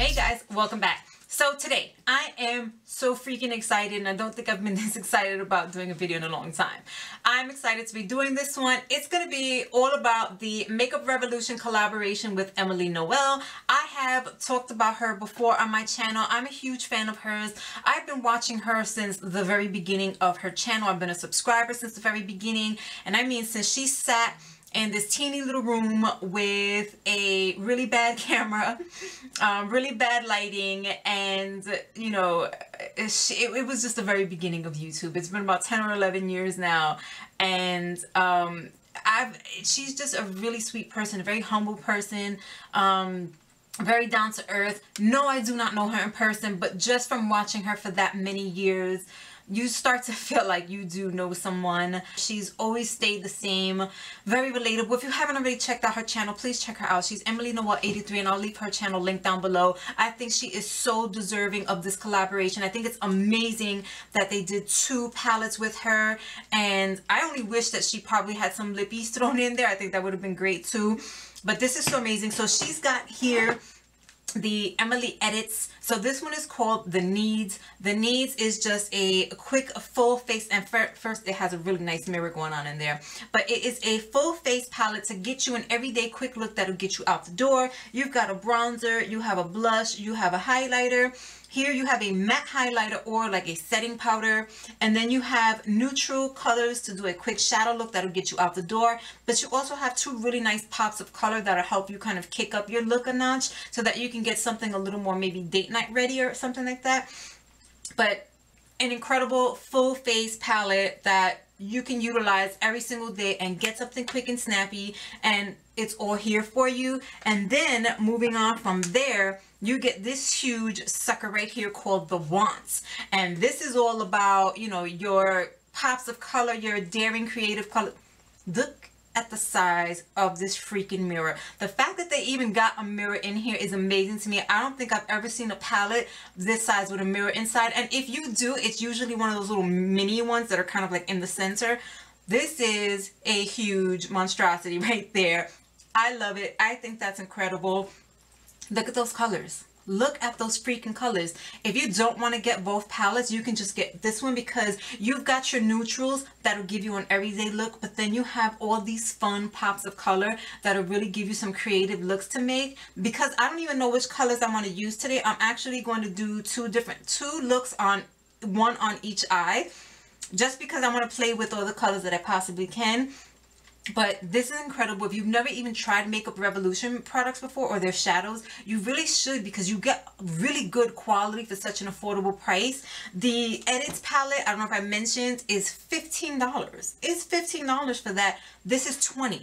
Hey guys, welcome back. So today I am so freaking excited, and I don't think I've been this excited about doing a video in a long time. I'm excited to be doing this one. It's going to be all about the Makeup Revolution collaboration with Emily Noel. I have talked about her before on my channel. I'm a huge fan of hers. I've been watching her since the very beginning of her channel. I've been a subscriber since the very beginning, and I mean since she sat in this teeny little room with a really bad camera, really bad lighting, and you know, it was just the very beginning of YouTube. It's been about 10 or 11 years now, and she's just a really sweet person, a very humble person, very down to earth. No, I do not know her in person, but just from watching her for that many years, you start to feel like you do know someone. She's always stayed the same, very relatable. If you haven't already checked out her channel, please check her out. She's Emily Noel 83, and I'll leave her channel link down below. I think she is so deserving of this collaboration. I think it's amazing that they did 2 palettes with her, and I only wish that she probably had some lippies thrown in there. I think that would have been great too. But this is so amazing. So she's got here the Emily Edits. So this one is called The Needs. The Needs is just a quick full face, and first it has a really nice mirror going on in there, but it is a full face palette to get you an everyday quick look that'll get you out the door. You've got a bronzer, you have a blush, you have a highlighter. Here you have a matte highlighter or like a setting powder, and then you have neutral colors to do a quick shadow look that'll get you out the door. But you also have 2 really nice pops of color that'll help you kind of kick up your look a notch so that you can get something a little more maybe date night ready or something like that. But an incredible full face palette that you can utilize every single day and get something quick and snappy, and it's all here for you. And then moving on from there, you get this huge sucker right here called the Wants, and this is all about, you know, your pops of color, your daring creative color. Look at the size of this freaking mirror. The fact that they even got a mirror in here is amazing to me. I don't think I've ever seen a palette this size with a mirror inside, and if you do, it's usually one of those little mini ones that are kind of like in the center. This is a huge monstrosity right there. I love it. I think that's incredible. Look at those colors. Look at those freaking colors. If you don't want to get both palettes, you can just get this one because you've got your neutrals that'll give you an everyday look, but then you have all these fun pops of color that'll really give you some creative looks to make. Because I don't even know which colors I want to use today, I'm actually going to do 2 looks, on one on each eye, just because I want to play with all the colors that I possibly can. But this is incredible. If you've never even tried Makeup Revolution products before, or their shadows, you really should, because you get really good quality for such an affordable price. The Edits palette, I don't know if I mentioned, is $15. It's $15 for that. This is $20.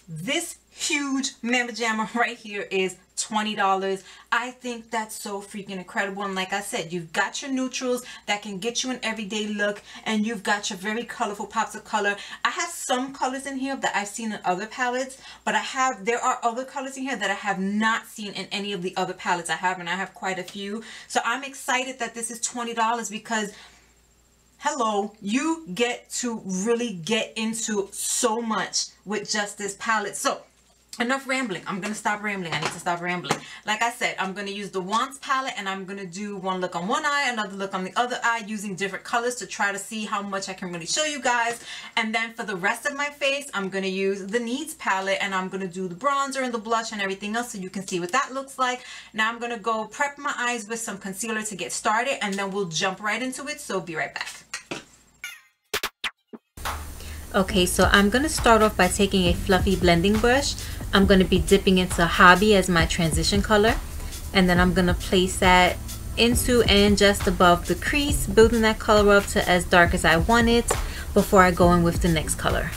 This huge mamma jamma right here is $20. I think that's so freaking incredible. And like I said, you've got your neutrals that can get you an everyday look, and you've got your very colorful pops of color. I have some colors in here that I've seen in other palettes, but there are other colors in here that I have not seen in any of the other palettes I have, and I have quite a few. So I'm excited that this is $20 because hello, you get to really get into so much with just this palette. So enough rambling. I'm gonna stop rambling. I need to stop rambling. Like I said, I'm gonna use the Wants palette, and I'm gonna do one look on one eye, another look on the other eye, using different colors to try to see how much I can really show you guys. And then for the rest of my face, I'm gonna use the Needs palette, and I'm gonna do the bronzer and the blush and everything else so you can see what that looks like. Now I'm gonna go prep my eyes with some concealer to get started, and then we'll jump right into it. So be right back. Okay, so I'm going to start off by taking a fluffy blending brush. I'm going to be dipping into Hobby as my transition color, and then I'm going to place that into and just above the crease, building that color up to as dark as I want it before I go in with the next color.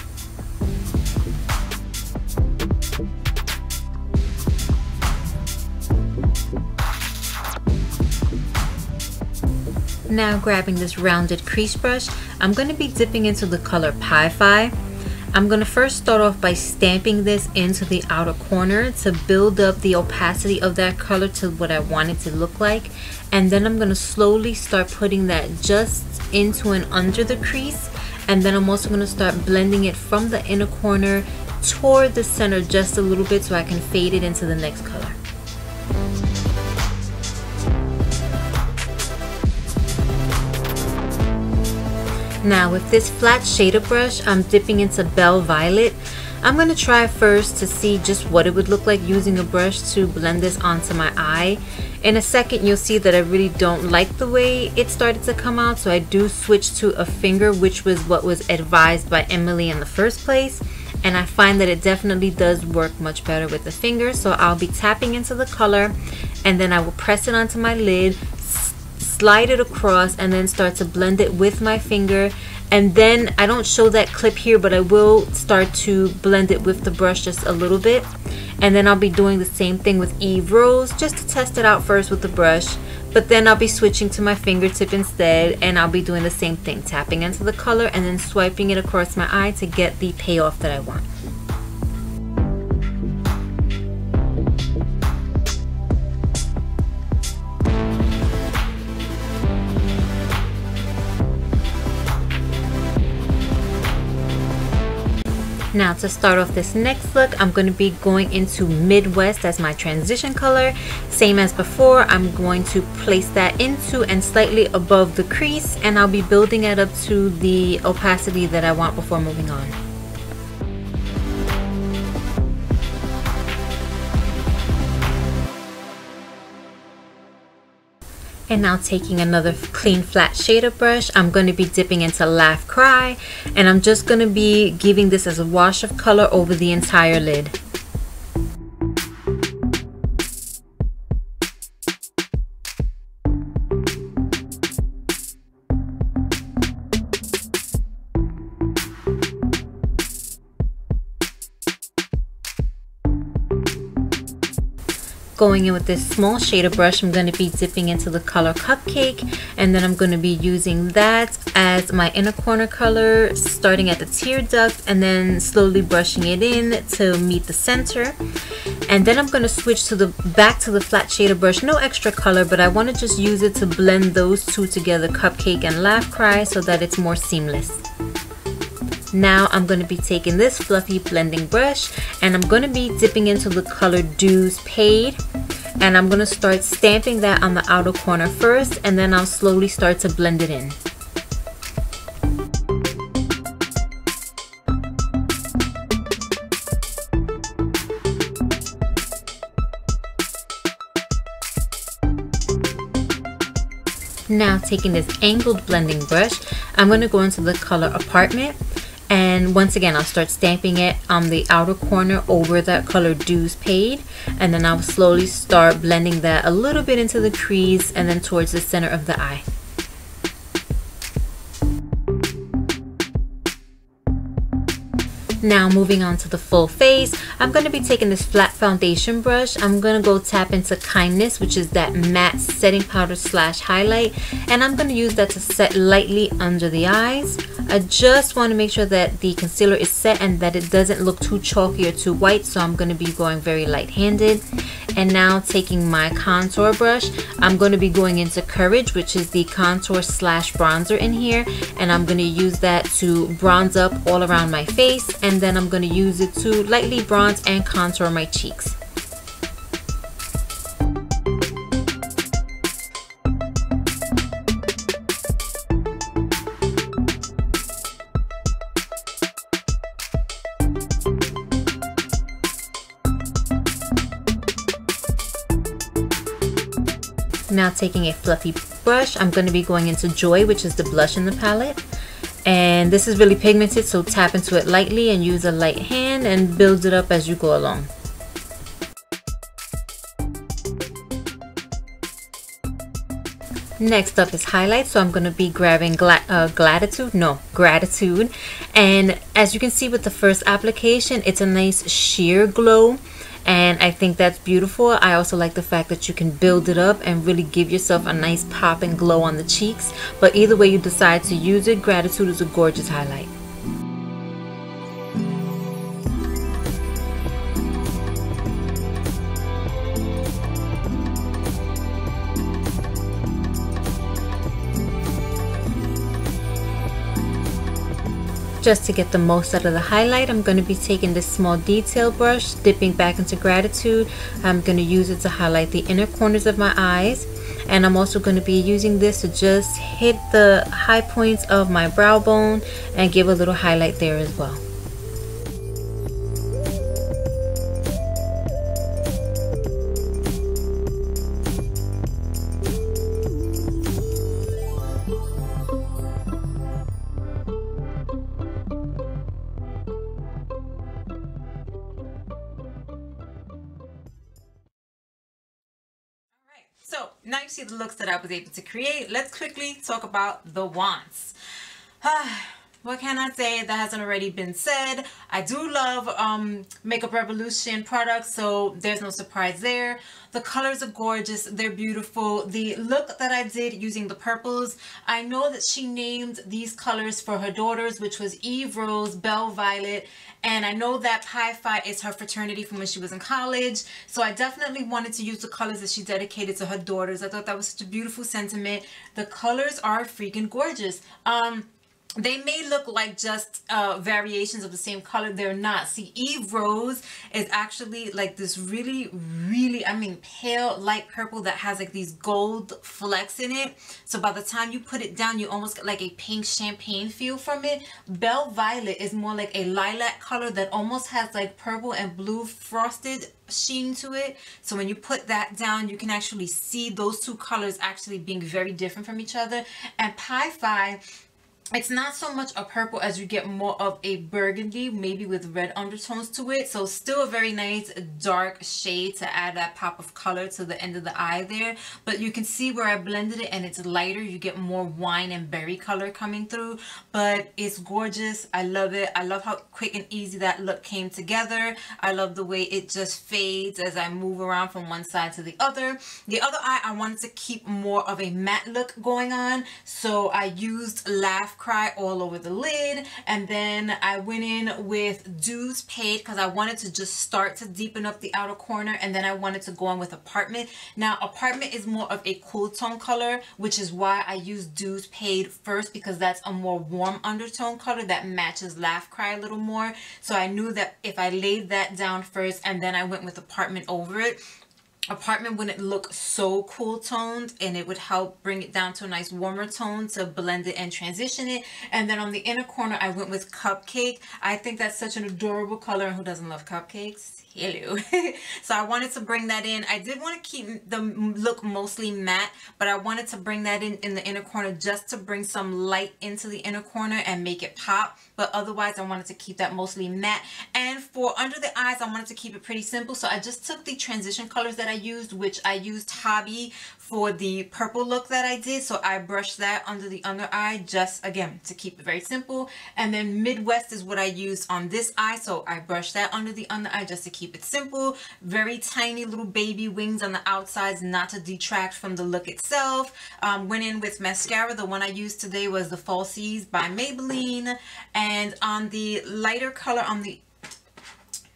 Now grabbing this rounded crease brush, I'm going to be dipping into the color Pie Fi. I'm going to first start off by stamping this into the outer corner to build up the opacity of that color to what I want it to look like. And then I'm going to slowly start putting that just into and under the crease. And then I'm also going to start blending it from the inner corner toward the center just a little bit so I can fade it into the next color. Now with this flat shader brush, I'm dipping into Bell Violet. I'm going to try first to see just what it would look like using a brush to blend this onto my eye. In a second, you'll see that I really don't like the way it started to come out, so I do switch to a finger, which was what was advised by Emily in the first place. And I find that it definitely does work much better with the finger. So I'll be tapping into the color, and then I will press it onto my lid, slide it across, and then start to blend it with my finger. And then I don't show that clip here, but I will start to blend it with the brush just a little bit. And then I'll be doing the same thing with Eve Rose, just to test it out first with the brush. But then I'll be switching to my fingertip instead, and I'll be doing the same thing, tapping into the color and then swiping it across my eye to get the payoff that I want. Now to start off this next look, I'm going to be going into Midwest as my transition color. Same as before, I'm going to place that into and slightly above the crease, and I'll be building it up to the opacity that I want before moving on. And now taking another clean flat shader brush, I'm going to be dipping into Laugh Cry, and I'm just going to be giving this as a wash of color over the entire lid. Going in with this small shader brush, I'm going to be dipping into the color Cupcake, and then I'm going to be using that as my inner corner color, starting at the tear duct and then slowly brushing it in to meet the center. And then I'm going to switch to back to the flat shader brush, no extra color, but I want to just use it to blend those two together, Cupcake and Laugh Cry, so that it's more seamless. Now I'm going to be taking this fluffy blending brush, and I'm going to be dipping into the color Dues Paid, and I'm going to start stamping that on the outer corner first, and then I'll slowly start to blend it in. Now taking this angled blending brush, I'm going to go into the color Apartment. And once again, I'll start stamping it on the outer corner over that color Dues Paid, and then I'll slowly start blending that a little bit into the crease and then towards the center of the eye. Now moving on to the full face, I'm going to be taking this flat foundation brush. I'm going to go tap into Kindness, which is that matte setting powder slash highlight, and I'm going to use that to set lightly under the eyes. I just want to make sure that the concealer is set and that it doesn't look too chalky or too white, so I'm going to be going very light-handed. And now taking my contour brush, I'm going to be going into Courage, which is the contour slash bronzer in here, and I'm going to use that to bronze up all around my face, and then I'm going to use it to lightly bronze and contour my cheeks. Now taking a fluffy brush, I'm going to be going into Joy, which is the blush in the palette. And this is really pigmented, so tap into it lightly and use a light hand and build it up as you go along. Next up is highlight, so I'm going to be grabbing Gratitude. And as you can see with the first application, it's a nice sheer glow, and I think that's beautiful. I also like the fact that you can build it up and really give yourself a nice pop and glow on the cheeks. But either way you decide to use it, Gratitude is a gorgeous highlight. Just to get the most out of the highlight, I'm going to be taking this small detail brush, dipping back into Gratitude. I'm going to use it to highlight the inner corners of my eyes. And I'm also going to be using this to just hit the high points of my brow bone and give a little highlight there as well. So now you see the looks that I was able to create. Let's quickly talk about the wants. What can I say that hasn't already been said? I do love Makeup Revolution products, so there's no surprise there. The colors are gorgeous. They're beautiful. The look that I did using the purples, I know that she named these colors for her daughters, which was Eve Rose, Belle Violet, and I know that Pi Phi is her fraternity from when she was in college. So I definitely wanted to use the colors that she dedicated to her daughters. I thought that was such a beautiful sentiment. The colors are freaking gorgeous. They may look like just variations of the same color. They're not. See, Eve Rose is actually like this really, I mean, pale light purple that has like these gold flecks in it. So by the time you put it down, you almost get like a pink champagne feel from it. Belle Violet is more like a lilac color that almost has like purple and blue frosted sheen to it. So when you put that down, you can actually see those two colors actually being very different from each other. And Pi Phi, it's not so much a purple as you get more of a burgundy, maybe with red undertones to it. So still a very nice dark shade to add that pop of color to the end of the eye there. But you can see where I blended it and it's lighter. You get more wine and berry color coming through. But it's gorgeous. I love it. I love how quick and easy that look came together. I love the way it just fades as I move around from one side to the other. The other eye, I wanted to keep more of a matte look going on. So I used Laugh Cry all over the lid, and then I went in with Dues Paid because I wanted to just start to deepen up the outer corner, and then I wanted to go on with Apartment. Now Apartment is more of a cool tone color, which is why I used Dues Paid first, because that's a more warm undertone color that matches Laugh Cry a little more. So I knew that if I laid that down first and then I went with Apartment over it, Apartment wouldn't look so cool toned, and it would help bring it down to a nice warmer tone to blend it and transition it. And then on the inner corner, I went with Cupcake. I think that's such an adorable color, and who doesn't love cupcakes? Hello. So I wanted to bring that in. I did want to keep the look mostly matte, but I wanted to bring that in the inner corner just to bring some light into the inner corner and make it pop. But otherwise, I wanted to keep that mostly matte. And for under the eyes, I wanted to keep it pretty simple. So I just took the transition colors that I used, which I used Hobby for the purple look that I did. So I brushed that under the under eye, just again to keep it very simple. And then Midwest is what I used on this eye. So I brushed that under the under eye just to keep it simple. Very tiny little baby wings on the outsides, not to detract from the look itself. Went in with mascara. The one I used today was the Falsies by Maybelline. And on the lighter color on the,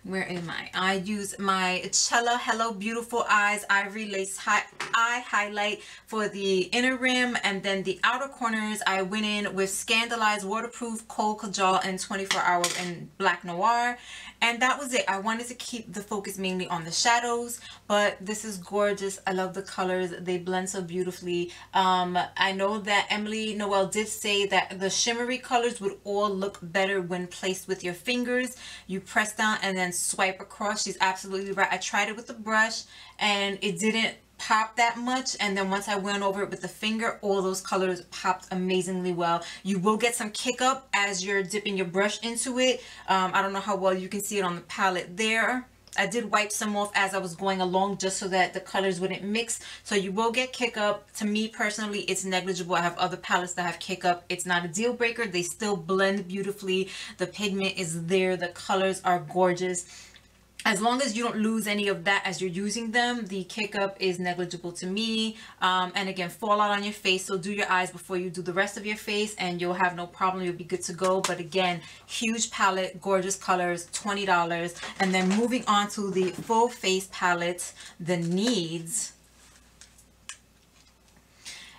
where am I use my Cella Hello Beautiful Eyes Ivory Lace Eye Highlight for the inner rim, and then the outer corners I went in with Scandalized Waterproof Kohl Kajal and 24 Hour in Black Noir. And that was it. I wanted to keep the focus mainly on the shadows, but this is gorgeous. I love the colors. They blend so beautifully. I know that Noel did say that the shimmery colors would all look better when placed with your fingers. You press down and then swipe across. She's absolutely right. I tried it with the brush and it didn't pop that much, and then once I went over it with the finger, all those colors popped amazingly well. You will get some kick up as you're dipping your brush into it. I don't know how well you can see it on the palette there. I did wipe some off as I was going along just so that the colors wouldn't mix. So you will get kick up. To me personally, it's negligible. I have other palettes that have kick up. It's not a deal breaker. They still blend beautifully. The pigment is there. The colors are gorgeous. As long as you don't lose any of that as you're using them, the kick up is negligible to me. And again, fallout on your face. So do your eyes before you do the rest of your face and you'll have no problem. You'll be good to go. But again, huge palette, gorgeous colors, $20. And then moving on to the full face palette, the Needs.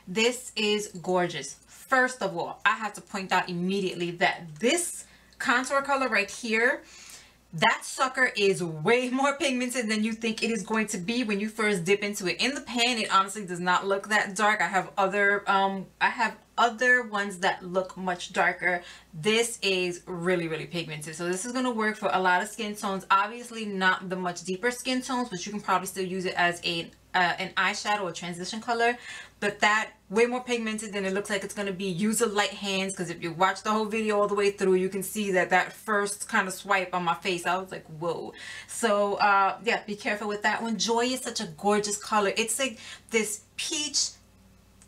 This is gorgeous. First of all, I have to point out immediately that this contour color right here, that sucker is way more pigmented than you think it is going to be when you first dip into it. In the pan, it honestly does not look that dark. I have other ones that look much darker. This is really, really pigmented. So this is going to work for a lot of skin tones. Obviously not the much deeper skin tones, but you can probably still use it as an eyeshadow or transition color. But that, way more pigmented than it looks like it's going to be. Use a light hands, because if you watch the whole video all the way through, you can see that that first kind of swipe on my face, I was like, whoa. So yeah, be careful with that one. Joy is such a gorgeous color. It's like this peach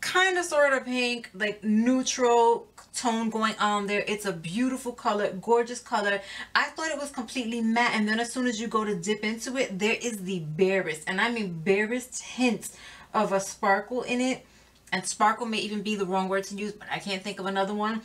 kind of sort of pink, like neutral tone going on there. It's a beautiful color, gorgeous color. I thought it was completely matte, and then as soon as you go to dip into it, there is the barest, and I mean barest hints of a sparkle in it. And sparkle may even be the wrong word to use, but I can't think of another one.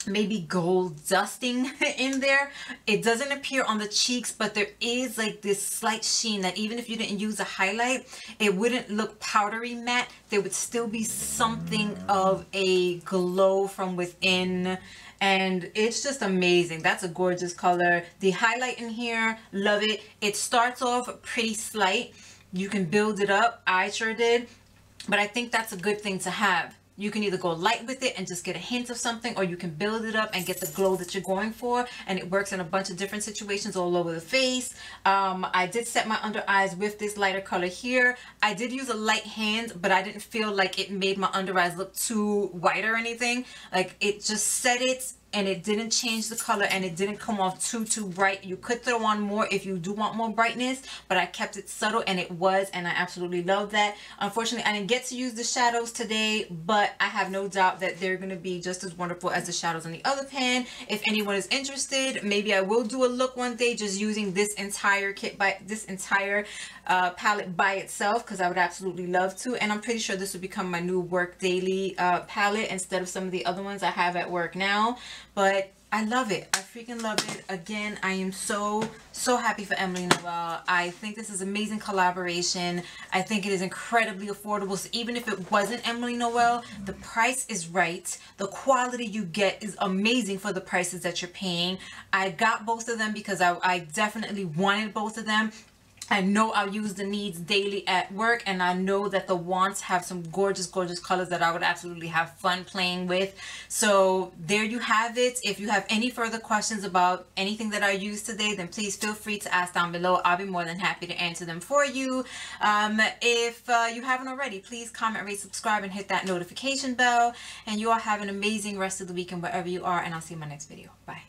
Maybe gold dusting in there. It doesn't appear on the cheeks, but there is like this slight sheen that even if you didn't use a highlight, it wouldn't look powdery matte. There would still be something of a glow from within, and it's just amazing. That's a gorgeous color. The highlight in here, love it. It starts off pretty slight. You can build it up. I sure did, but I think that's a good thing to have. You can either go light with it and just get a hint of something, or you can build it up and get the glow that you're going for, and it works in a bunch of different situations all over the face. I did set my under eyes with this lighter color here. I did use a light hand, but I didn't feel like it made my under eyes look too white or anything. Like, it just set it, and it didn't change the color, and it didn't come off too bright. You could throw on more if you do want more brightness, but I kept it subtle, and it was, and I absolutely love that. Unfortunately, I didn't get to use the shadows today, but I have no doubt that they're going to be just as wonderful as the shadows in the other pan. If anyone is interested, maybe I will do a look one day just using this entire kit, by this entire palette by itself, because I would absolutely love to. And I'm pretty sure this will become my new work daily palette instead of some of the other ones I have at work now. But I love it. I freaking love it. Again, I am so happy for Emily Noel. I think this is amazing collaboration. I think it is incredibly affordable. So even if it wasn't Emily Noel, the price is right. The quality you get is amazing for the prices that you're paying. I got both of them because I definitely wanted both of them. I know I'll use the needs daily at work, and I know that the wants have some gorgeous colors that I would absolutely have fun playing with. So there you have it. If you have any further questions about anything that I used today, then please feel free to ask down below. I'll be more than happy to answer them for you. If you haven't already, please comment, rate, subscribe, and hit that notification bell. And you all have an amazing rest of the weekend wherever you are, and I'll see you in my next video. Bye.